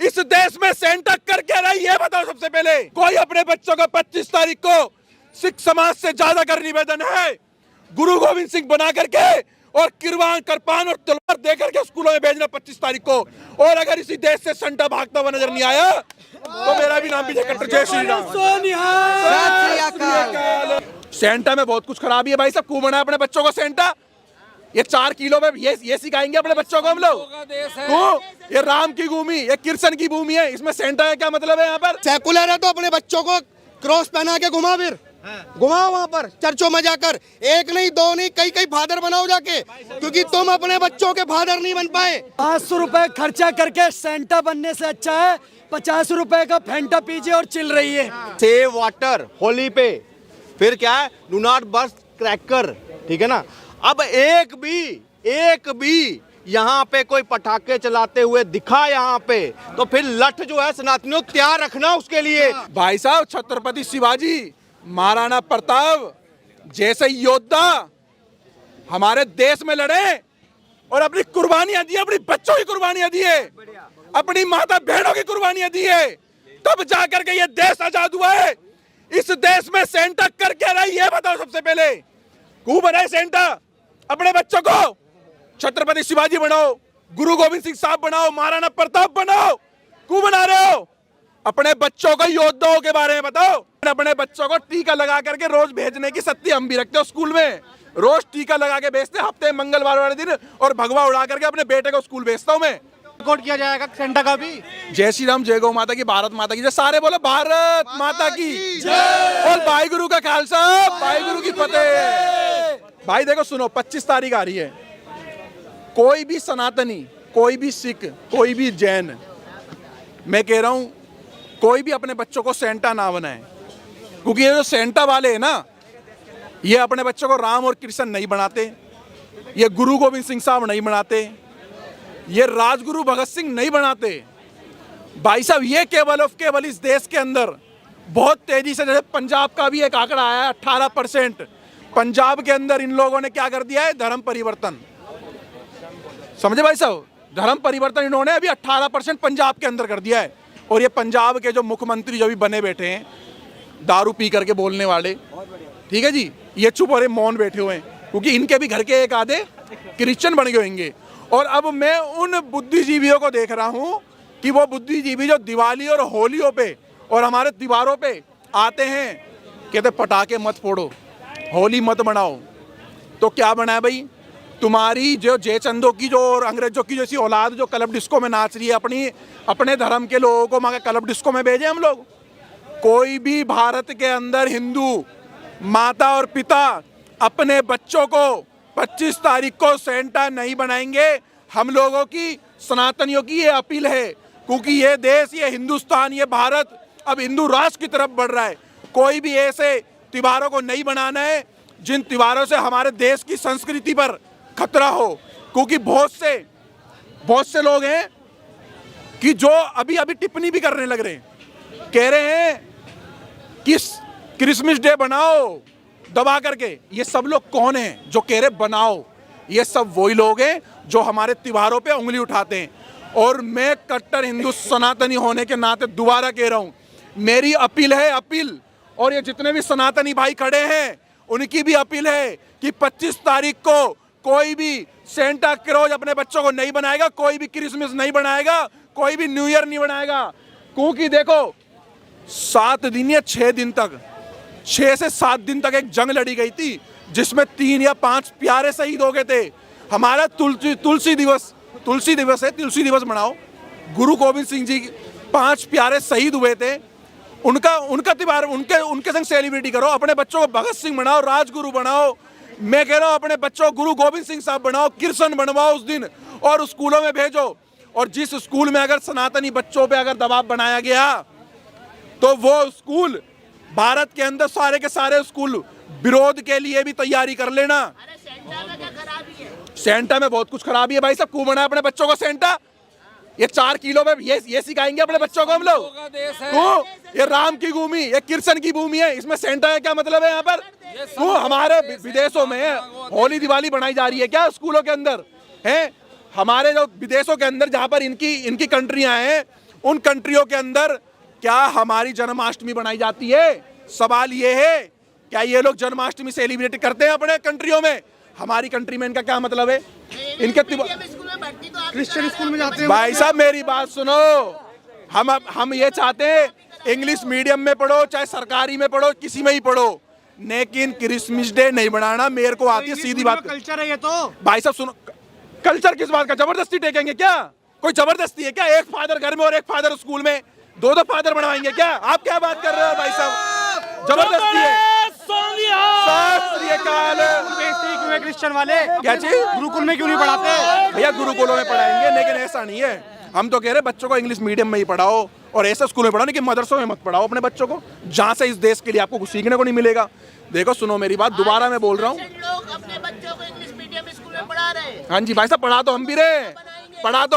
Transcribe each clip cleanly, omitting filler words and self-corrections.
इस देश में सेंटा कर क्या रही है बताओ। सबसे पहले कोई अपने बच्चों को 25 तारीख को सिख समाज से ज्यादा कर निवेदन है, गुरु गोविंद सिंह बना करके और किरवान कृपान और तलवार दे करके स्कूलों में भेजना 25 तारीख को। और अगर इसी देश से सेंटा भागता हुआ नजर नहीं आया तो मेरा भी नाम विजय कट्टर। जय श्री राम। सेंटा में बहुत कुछ खराबी है भाई साहब। क्यों बना अपने बच्चों को सेंटा? ये 4 किलो में ये सिखाएंगे अपने बच्चों को हम लोग? क्यों? ये राम की भूमि, ये कृष्ण की भूमि है, इसमें सेंटा है क्या मतलब है? यहाँ पर सेकुलर है तो अपने बच्चों को क्रॉस पहना के घुमा, फिर घुमाओ वहाँ पर चर्चों में जाकर। एक नहीं, दो नहीं, कई कई फादर बनाओ जाके, क्योंकि तुम अपने बच्चों के फादर नहीं बन पाए। 500 रुपए खर्चा करके सेंटा बनने से अच्छा है 50 रुपए का फेंटा पीजिए और चिल रही है। सेव वाटर होली पे, फिर क्या है, डू नॉट बर्स्ट क्रैकर, ठीक है ना। अब एक भी यहाँ पे कोई पटाखे चलाते हुए दिखा यहाँ पे, तो फिर लठ जो है सनातनियों तैयार रखना उसके लिए। भाई साहब, छत्रपति शिवाजी, महाराणा प्रताप जैसे योद्धा हमारे देश में लड़े और अपनी कुर्बानियां दी, अपनी बच्चों की कुर्बानियां दी है, अपनी माता बहनों की कुर्बानियां दी है, तब जाकर के ये देश आजाद हुआ है। इस देश में सेंटा कर क्या रही है बताओ। सबसे पहले क्यों बनाए सेंटा? अपने बच्चों को छत्रपति शिवाजी बनाओ, गुरु गोविंद सिंह साहब बनाओ, महाराणा प्रताप बनाओ। क्यों बना रहे हो? अपने बच्चों को योद्धाओं के बारे में बताओ। अपने बच्चों को टीका लगा करके रोज भेजने की सत्ती हम भी रखते हो स्कूल में। रोज टीका लगा के भेजते, हफ्ते मंगलवार वाले दिन, और भगवा उड़ा करके अपने बेटे को स्कूल भेजता हूँ मैं। कोड किया जाएगा सेंटा का भी। जय श्री राम, जय गौ माता की, भारत माता की जय। सारे बोलो भारत माता की जय और भाई गुरु का खालसा, भाई गुरु की फतेह। भाई देखो सुनो, 25 तारीख आ रही है। कोई भी सनातनी, कोई भी सिख, कोई भी जैन, मैं कह रहा हूं कोई भी अपने बच्चों को सेंटा ना बनाए, क्योंकि ये जो सेंटा वाले हैं ना, ये अपने बच्चों को राम और कृष्ण नहीं बनाते, ये गुरु गोविंद सिंह साहब नहीं बनाते, ये राजगुरु भगत सिंह नहीं बनाते। भाई साहब, ये केवल और केवल इस देश के अंदर बहुत तेजी से, जैसे पंजाब का भी एक आंकड़ा आया है 18%, पंजाब के अंदर इन लोगों ने क्या कर दिया है, धर्म परिवर्तन। समझे भाई साहब, धर्म परिवर्तन इन्होंने अभी 18% पंजाब के अंदर कर दिया है। और ये पंजाब के जो मुख्यमंत्री जो भी बने बैठे हैं, दारू पी करके बोलने वाले, ठीक है जी, ये चुप और मौन बैठे हुए हैं, क्योंकि इनके भी घर के एक आधे क्रिश्चियन बन गए होंगे। और अब मैं उन बुद्धिजीवियों को देख रहा हूं कि वो बुद्धिजीवी जो दिवाली और होलियों पे और हमारे त्योहारों पे आते हैं, कहते पटाखे मत फोड़ो, होली मत मनाओ। तो क्या बना है भाई, तुम्हारी जो जयचंदों की जो और अंग्रेजों की जैसी औलाद जो क्लब डिस्को में नाच रही है, अपने धर्म के लोगों को मगर क्लब डिस्को में भेजे हम लोग। कोई भी भारत के अंदर हिंदू माता और पिता अपने बच्चों को 25 तारीख को सेंटा नहीं बनाएंगे। हम लोगों की, सनातनियों की ये अपील है, क्योंकि ये देश, ये हिंदुस्तान, ये भारत अब हिंदू राष्ट्र की तरफ बढ़ रहा है। कोई भी ऐसे त्योहारों को नहीं बनाना है जिन त्योहारों से हमारे देश की संस्कृति पर खतरा हो, क्योंकि बहुत से लोग हैं कि जो अभी अभी टिप्पणी भी करने लग रहे हैं, कह रहे हैं कि क्रिसमस डे बनाओ दबा करके। ये सब लोग कौन हैं जो कह रहे बनाओ? ये सब वही लोग हैं जो हमारे त्योहारों पे उंगली उठाते हैं। और मैं कट्टर हिंदू सनातनी होने के नाते दोबारा कह रहा हूं, मेरी अपील है, अपील, और ये जितने भी सनातनी भाई खड़े हैं उनकी भी अपील है कि 25 तारीख को कोई भी सेंटा क्लॉज अपने बच्चों को नहीं बनाएगा, कोई भी क्रिसमस नहीं बनाएगा, कोई भी न्यू ईयर नहीं बनाएगा। क्योंकि देखो 7 दिन या 6 दिन तक, 6 से 7 दिन तक एक जंग लड़ी गई थी जिसमें 3 या 5 प्यारे शहीद हो गए थे। हमारा तुलसी दिवस है, तुलसी दिवस मनाओ। गुरु गोविंद सिंह जी 5 प्यारे शहीद हुए थे, उनका त्योहार उनके संग सेलिब्रिटी करो। अपने बच्चों को भगत सिंह बनाओ, राजगुरु बनाओ। मैं कह रहा हूं अपने बच्चों को गुरु गोविंद सिंह साहब बनाओ, कृष्ण बनवाओ उस दिन, और स्कूलों में भेजो। और जिस स्कूल में अगर सनातनी बच्चों पे अगर दबाव बनाया गया तो वो स्कूल, भारत के अंदर सारे के सारे स्कूल विरोध के लिए भी तैयारी कर लेना। सेंटा में बहुत कुछ खराबी है भाई साहब। क्यों बना अपने बच्चों को सेंटा? ये 4 किलो में ये सिखाएंगे अपने बच्चों को हम लोग? क्यों? ये राम की भूमि, ये कृष्ण की भूमि है, इसमें सेंटा है क्या मतलब है यहाँ पर? क्यों? हमारे विदेशों में होली दिवाली बनाई जा रही है क्या स्कूलों के अंदर? है हमारे जो विदेशों के अंदर जहाँ पर इनकी कंट्रियां हैं, उन कंट्रियों के अंदर क्या हमारी जन्माष्टमी बनाई जाती है? सवाल ये है, क्या ये लोग जन्माष्टमी सेलिब्रेट करते हैं अपने कंट्रियों में? हमारी कंट्री में इनका क्या मतलब है? इनके क्रिश्चियन स्कूल में जाते हैं भाई साहब मेरी बात सुनो, हम ये चाहते हैं इंग्लिश मीडियम में पढ़ो, चाहे सरकारी में पढ़ो, किसी में ही पढ़ो, लेकिन क्रिसमस डे नहीं बनाना। मेरे को आती है सीधी बात। कल्चर है ये तो। भाई साहब सुनो, कल्चर किस बात का? जबरदस्ती टेकेंगे क्या? कोई जबरदस्ती है क्या? एक फादर घर में और एक फादर स्कूल में, दो फादर बनवाएंगे क्या? आप क्या बात कर रहे हो भाई साहब? जबरदस्ती है। क्रिश्चियन वाले क्या चीज? गुरुकुल में क्यों नहीं पढ़ाते? भैया गुरुकुलों में पढ़ाएंगे, लेकिन ऐसा नहीं है। हम तो कह रहे बच्चों को इंग्लिश मीडियम में ही पढ़ाओ और ऐसे स्कूल में पढ़ाओ, लेकिन मदरसों में मत पढ़ाओ अपने बच्चों को, जहाँ से इस देश के लिए आपको कुछ सीखने को नहीं मिलेगा। देखो सुनो मेरी बात, दोबारा मैं बोल रहा हूँ, लोग अपने बच्चों को इंग्लिश मीडियम स्कूल में पढ़ा रहे हैं। हाँ जी भाई साहब, पढ़ा तो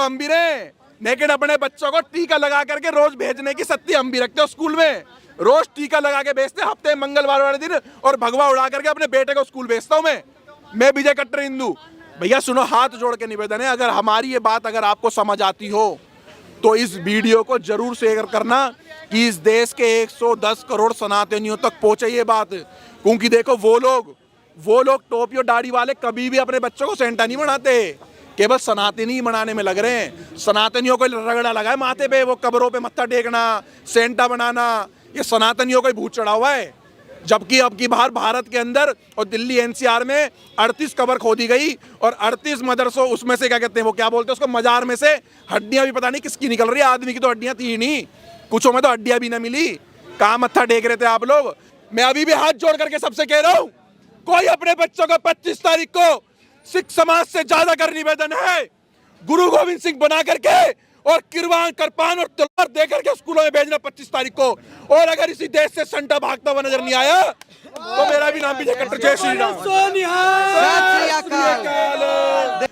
हम भी रहे, लेकिन अपने बच्चों को टीका लगा करके रोज भेजने की सत्ती हम भी रखते हो स्कूल में। रोज टीका लगा के भेजते, हफ्ते मंगलवार वाले दिन, और भगवा उड़ा करके अपने बेटे को स्कूल भेजता हूँ मैं विजय कट्टर हिंदू। भैया सुनो, हाथ जोड़ के निवेदन है, अगर हमारी ये बात अगर आपको समझ आती हो तो इस वीडियो को जरूर शेयर करना कि इस देश के 110 करोड़ सनातनियों तक पहुंचे ये बात। क्योंकि देखो वो लोग टोपी और दाढ़ी वाले कभी भी अपने बच्चों को सेंटा नहीं बनाते, केवल सनातनी मनाने में लग रहे हैं। सनातनियों को रगड़ा लगा है माथे पे, वो कब्रों पे मत्था टेकना, सेंटा बनाना, ये सनातनियों को ही भूत चढ़ा हुआ है। जबकि अब की बार भारत के अंदर और दिल्ली एनसीआर में 38 कब्र खोदी गई और 38 मदरसों, उसमें से क्या कहते हैं, वो क्या बोलते हैं उसको, मजार में से हड्डियां भी पता नहीं किसकी निकल रही है। आदमी की तो हड्डियां थी ही नहीं, कुछों में तो हड्डियां भी ना मिली। कहाँ मत्था टेक रहे थे आप लोग? मैं अभी भी हाथ जोड़ करके सबसे कह रहा हूँ, कोई अपने बच्चों को 25 तारीख को सिख समाज से ज्यादा कर निवेदन है, गुरु गोविंद सिंह बना करके और किरवान कृपान और तलवार दे करके स्कूलों में भेजना 25 तारीख को। और अगर इसी देश से संटा भागता हुआ नजर नहीं आया तो मेरा भी नाम विजय कट्टर। जय श्री राम।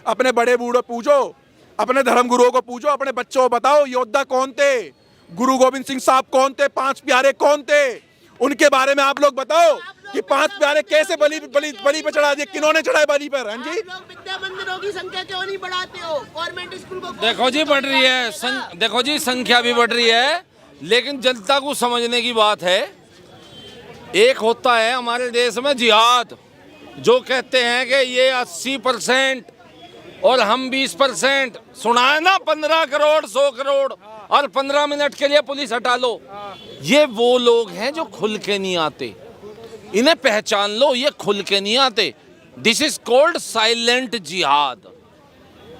अपने बड़े बूढ़ों पूछो, अपने धर्म गुरुओं को पूछो, अपने बच्चों को बताओ योद्धा कौन थे, गुरु गोविंद सिंह साहब कौन थे, 5 प्यारे कौन थे, उनके बारे में आप लोग बताओ कि 5 प्यारे कैसे बलि पे चढ़ा दिए, किन्होंने चढ़ाए बलि पर? हाँ जी, लोग विद्या मंदिरों की संख्या क्यों नहीं बढ़ाते हो? गवर्नमेंट स्कूल को देखो जी बढ़ रही है, देखो जी संख्या भी बढ़ रही है, लेकिन जनता को समझने की बात है। एक होता है हमारे देश में जिहाद, जो कहते हैं कि ये 80% और हम 20%, सुना है ना, 15 करोड़ 100 करोड़ और 15 मिनट के लिए पुलिस हटा लो। ये वो लोग हैं जो खुल के नहीं आते, इन्हें पहचान लो, ये खुल के नहीं आते। दिस इज कॉल्ड साइलेंट जिहाद।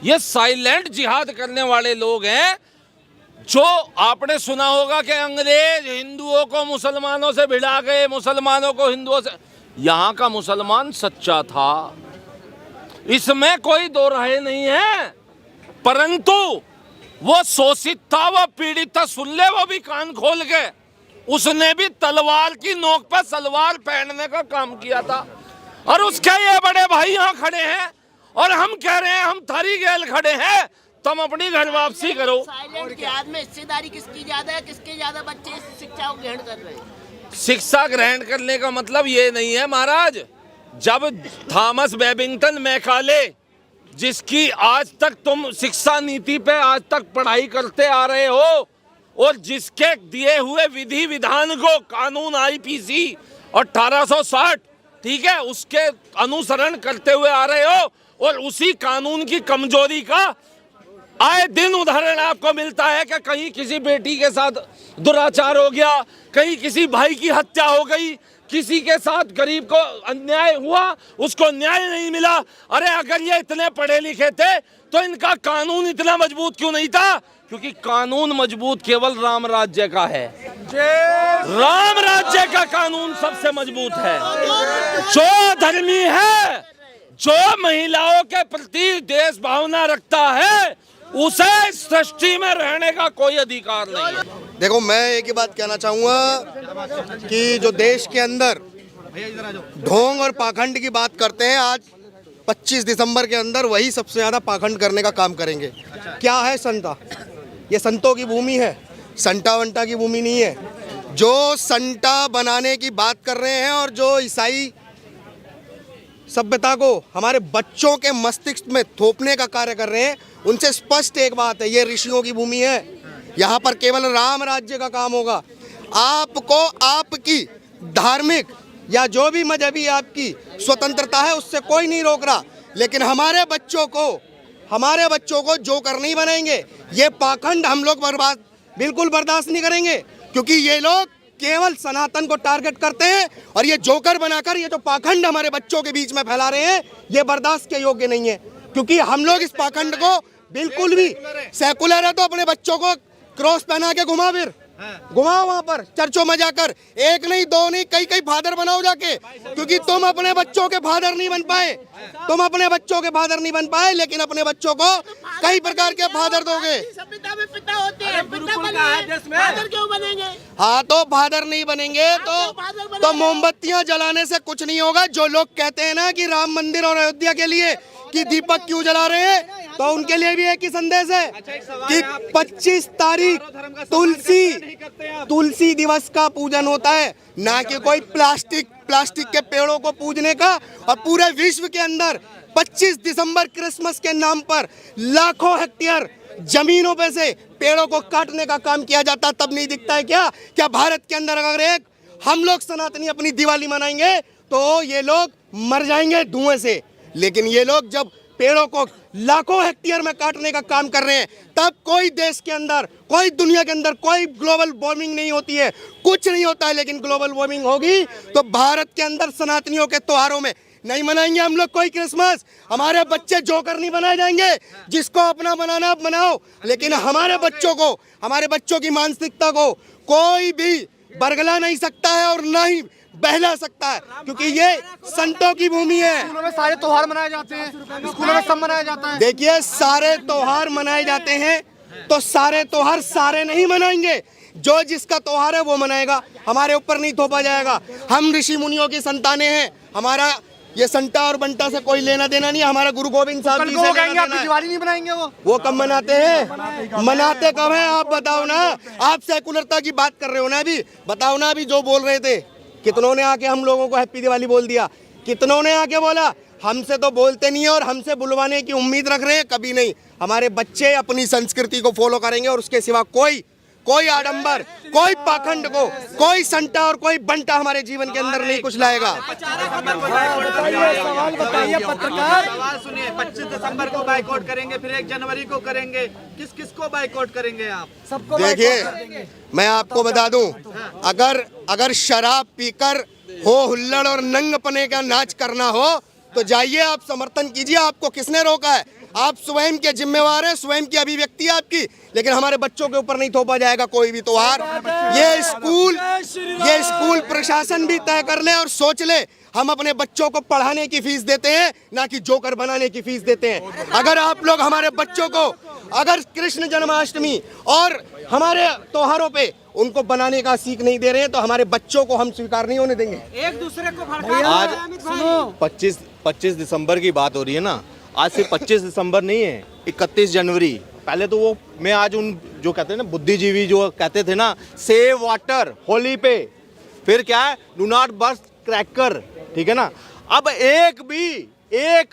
ये साइलेंट जिहाद करने वाले लोग हैं। जो आपने सुना होगा कि अंग्रेज हिंदुओं को मुसलमानों से भिड़ा गए, मुसलमानों को हिंदुओं से, यहाँ का मुसलमान सच्चा था, इसमें कोई दो राय नहीं है, परंतु वो शोषित था, वो पीड़ित था। सुन ले, वो भी कान खोल के, उसने भी तलवार की नोक पर सलवार पहनने का काम किया था। और उसके ये बड़े भाई यहाँ खड़े हैं और हम कह रहे हैं हम थारी गैल खड़े हैं, तुम अपनी घर वापसी करो। साइलेंट जिहाद में हिस्सेदारी किसकी ज्यादा है? किसके ज्यादा बच्चे इस शिक्षा को ग्रहण कर रहे हैं? शिक्षा ग्रहण करने का मतलब ये नहीं है महाराज। जब थॉमस बेबिंगटन मैकाले, जिसकी आज तक तुम शिक्षा नीति पे आज तक पढ़ाई करते आ रहे हो और जिसके दिए हुए विधि विधान को कानून आईपीसी 1860, ठीक है, उसके अनुसरण करते हुए आ रहे हो, और उसी कानून की कमजोरी का आए दिन उदाहरण आपको मिलता है कि कहीं किसी बेटी के साथ दुराचार हो गया, कहीं किसी भाई की हत्या हो गई, किसी के साथ गरीब को अन्याय हुआ, उसको न्याय नहीं मिला। अरे अगर ये इतने पढ़े लिखे थे तो इनका कानून इतना मजबूत क्यों नहीं था? क्योंकि कानून मजबूत केवल राम राज्य का है। राम राज्य का कानून सबसे मजबूत है। जो धर्मी है, जो महिलाओं के प्रति देश भावना रखता है, उसे सृष्टि में रहने का कोई अधिकार नहीं है। देखो, मैं एक ही बात कहना चाहूँगा कि जो देश के अंदर ढोंग और पाखंड की बात करते हैं, आज 25 दिसंबर के अंदर वही सबसे ज़्यादा पाखंड करने का काम करेंगे। क्या है संता? ये संतों की भूमि है, संटा वंटा की भूमि नहीं है। जो संटा बनाने की बात कर रहे हैं और जो ईसाई सभ्यता को हमारे बच्चों के मस्तिष्क में थोपने का कार्य कर रहे हैं, उनसे स्पष्ट एक बात है, ये ऋषियों की भूमि है, यहाँ पर केवल राम राज्य का काम होगा। आपको आपकी धार्मिक या जो भी मजहबी आपकी स्वतंत्रता है उससे कोई नहीं रोक रहा, लेकिन हमारे बच्चों को जोकर नहीं बनाएंगे। ये पाखंड हम लोग बिल्कुल बर्दाश्त नहीं करेंगे, क्योंकि ये लोग केवल सनातन को टारगेट करते हैं और ये जोकर बनाकर ये जो पाखंड हमारे बच्चों के बीच में फैला रहे हैं ये बर्दाश्त के योग्य नहीं है। क्योंकि हम लोग इस पाखंड को बिल्कुल भी, सेकुलर है तो अपने बच्चों को क्रॉस पहना के घुमाओ वहां पर चर्चों में जाकर, एक नहीं दो नहीं कई फादर बनाओ जाके, क्योंकि तुम अपने बच्चों के फादर नहीं बन पाए, लेकिन अपने बच्चों को कई प्रकार के फादर दोगे। सभ्यता में पिता होते हैं, पिता बनेंगे, फादर क्यों बनेंगे? हाँ तो फादर नहीं बनेंगे तो मोमबत्तियां जलाने से कुछ नहीं होगा। जो लोग कहते हैं ना कि राम मंदिर और अयोध्या के लिए कि दीपक क्यों जला रहे हैं, तो उनके लिए भी एक ही संदेश है कि 25 तारीख तुलसी दिवस का पूजन होता है, ना कि कोई प्लास्टिक के पेड़ों को पूजने का। और पूरे विश्व के अंदर 25 दिसंबर क्रिसमस के नाम पर लाखों हेक्टेयर जमीनों पे से पेड़ों को काटने का काम किया जाता है। तब नहीं दिखता है क्या भारत के अंदर अगर एक हम लोग सनातनी अपनी दिवाली मनाएंगे तो ये लोग मर जाएंगे धुएं से, लेकिन ये लोग जब पेड़ों को लाखों हेक्टेयर में काटने का काम कर रहे हैं तब कोई देश के अंदर, कोई दुनिया के अंदर कोई ग्लोबल वार्मिंग नहीं होती है, कुछ नहीं होता है। लेकिन ग्लोबल वार्मिंग होगी तो भारत के अंदर सनातनियों के त्योहारों में नहीं मनाएंगे हम लोग कोई क्रिसमस। हमारे बच्चे जोकर नहीं बनाए जाएंगे, जिसको अपना बनाना आप बनाओ, लेकिन हमारे बच्चों की मानसिकता को कोई भी बरगला नहीं सकता है और ना ही बहला सकता है, क्योंकि ये संतों की भूमि है। स्कूलों में सारे त्योहार मनाए जाते हैं, स्कूलों में सब मनाया जाता है। देखिए सारे त्योहार मनाए जाते हैं तो सारे त्योहार सारे नहीं मनाएंगे, जो जिसका त्योहार है वो मनाएगा, हमारे ऊपर नहीं थोपा जाएगा। हम ऋषि मुनियों की संतानें हैं, हमारा ये संता और बंटा से कोई लेना देना नहीं। हमारा गुरु गोविंद साहब जी से दिवाली नहीं बनाएंगे वो कब मनाते हैं? मनाते कब है आप बताओ ना। आप सेकुलरता की बात कर रहे हो ना, अभी बताओ ना, अभी जो बोल रहे थे कितनों ने आके हम लोगों को हैप्पी दिवाली बोल दिया, कितनों ने आके बोला। हमसे तो बोलते नहीं है और हमसे बुलवाने की उम्मीद रख रहे हैं, कभी नहीं। हमारे बच्चे अपनी संस्कृति को फॉलो करेंगे और उसके सिवा कोई आडंबर, कोई पाखंड को, कोई संता और कोई बंटा हमारे जीवन के अंदर नहीं कुछ लाएगा। सवाल बताइए पत्रकार। सवाल सुनिए, 25 दिसंबर को बाइकआउट करेंगे, फिर 1 जनवरी को करेंगे, किस को बाइकआउट करेंगे आप? सबको देखिए मैं आपको बता दूं, अगर शराब पीकर हो हुल्लड़ और नंगपने का नाच करना हो तो जाइए आप समर्थन कीजिए, आपको किसने रोका है? आप स्वयं के जिम्मेवार हैं, स्वयं की अभिव्यक्ति है आपकी, लेकिन हमारे बच्चों के ऊपर नहीं थोपा जाएगा कोई भी त्योहार। ये स्कूल प्रशासन भी तय कर ले और सोच ले, हम अपने बच्चों को पढ़ाने की फीस देते हैं ना कि जोकर बनाने की फीस देते हैं। अगर आप लोग हमारे बच्चों को अगर कृष्ण जन्माष्टमी और हमारे त्योहारों पे उनको बनाने का सीख नहीं दे रहे हैं तो हमारे बच्चों को हम स्वीकार नहीं होने देंगे। एक दूसरे को आज 25 दिसंबर की बात हो रही है ना, आज सिर्फ 25 दिसंबर नहीं है, 31 जनवरी। पहले तो वो मैं आज उन जो कहते हैं ना बुद्धिजीवी जो कहते थे ना सेव वाटर होली पे, फिर क्या है डू नॉट बर्स्ट क्रैकर, ठीक है ना। अब एक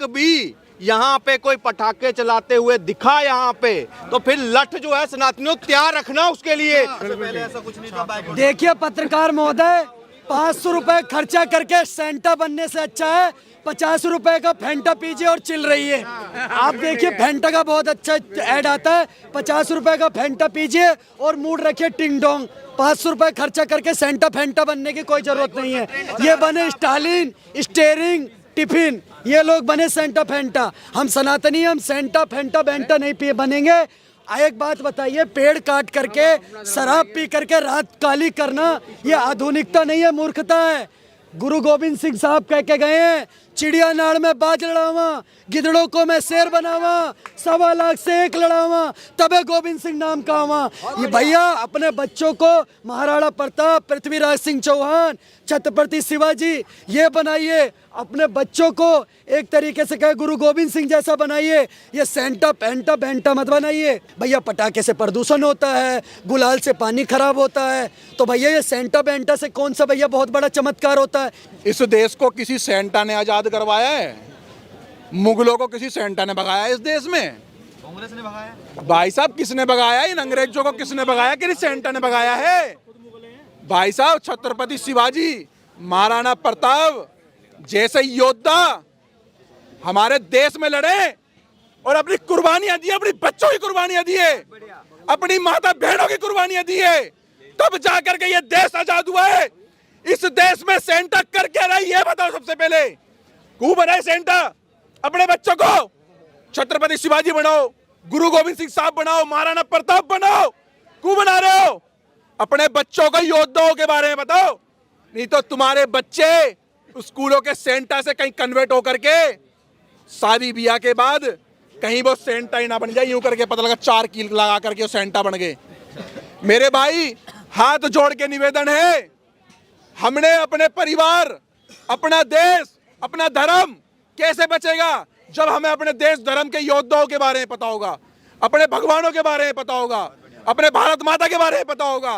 भी यहाँ पे कोई पटाखे चलाते हुए दिखा यहाँ पे तो फिर लठ जो है सनातनियों तैयार रखना उसके लिए। पहले ऐसा कुछ नहीं था। देखिए पत्रकार महोदय, 500 रुपए खर्चा करके सेंटा बनने से अच्छा है 50 रुपए का फेंटा पीजिए और चिल रही है। आप देखिए फेंटा का बहुत अच्छा ऐड आता है, 50 रुपए का फेंटा पीजिए और मूड रखिए टिंग डोंग। 500 रुपए खर्चा करके सेंटा फेंटा बनने की कोई जरूरत नहीं है। ये बने स्टालिन, स्टेरिंग, टिफिन, ये लोग बने सेंटा फेंटा। हम सनातनी, हम सेंटा फेंटा बेंटा नहीं बनेंगे। एक बात बताइए, पेड़ काट करके शराब पी करके रात काली करना ये आधुनिकता नहीं है, मूर्खता है। गुरु गोविंद सिंह साहब कह के गए हैं, चिड़िया नाड़ में बाज लड़ावा, गिदड़ों को मैं शेर बनावा, 1.25 लाख से 1 लड़ावा, तबे गोविंद सिंह नाम कावा। ये भैया अपने बच्चों को महाराणा प्रताप, पृथ्वीराज सिंह चौहान, छत्रपति शिवाजी ये बनाइए। अपने बच्चों को एक तरीके से कहे गुरु गोविंद सिंह जैसा बनाइए। ये सेंटा पेंटा बेंटा मत बनाइए भैया। पटाखे से प्रदूषण होता है, गुलाल से पानी खराब होता है, तो भैया ये सेंटा बेंटा से कौन सा भैया बहुत बड़ा चमत्कार होता है? इस देश को किसी सेंटा ने आजाद करवाया है? मुगलों को किसी सेंटा ने भगाया है इस देश में? कांग्रेस ने भगाया। भाई साहब किसने भगाया? इन अंग्रेजों को किसने भगाया कि सेंटा ने भगाया है? भाई साहब छत्रपति शिवाजी, महाराणा प्रताप जैसे योद्धा हमारे देश में लड़े और अपनी कुर्बानियां दी, अपनी बच्चों की कुर्बानियां दी है, अपनी माता बहनों की कुर्बानियां दी है, तब जाकर के ये देश आजाद हुआ है। इस देश में सेंटा कर क्या रहा है ये बताओ सबसे पहले। क्यों बनाए सेंटा? अपने बच्चों को छत्रपति शिवाजी बनाओ, गुरु गोविंद सिंह साहब बनाओ, महाराणा प्रताप बनाओ। क्यों बना रहे हो? अपने बच्चों को योद्धाओं के बारे में बताओ, नहीं तो तुम्हारे बच्चे स्कूलों के सेंटा से कहीं कन्वर्ट होकर के शादी ब्याह के बाद कहीं वो सेंटा ही ना बन जाए, यूं करके पता लगा 4 कील लगा करके वो सेंटा बन गए। मेरे भाई हाथ जोड़ के निवेदन है, हमने अपने परिवार, अपना देश, अपना धर्म कैसे बचेगा जब हमें अपने देश धर्म के योद्धाओं के बारे में पता होगा, अपने भगवानों के बारे में पता होगा, अपने भारत माता के बारे में पता होगा।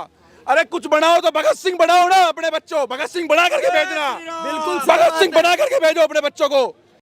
अरे कुछ बनाओ तो भगत सिंह बनाओ ना, अपने बच्चों भगत सिंह बना करके भेजना, बिल्कुल भगत सिंह बना करके भेजो अपने बच्चों को।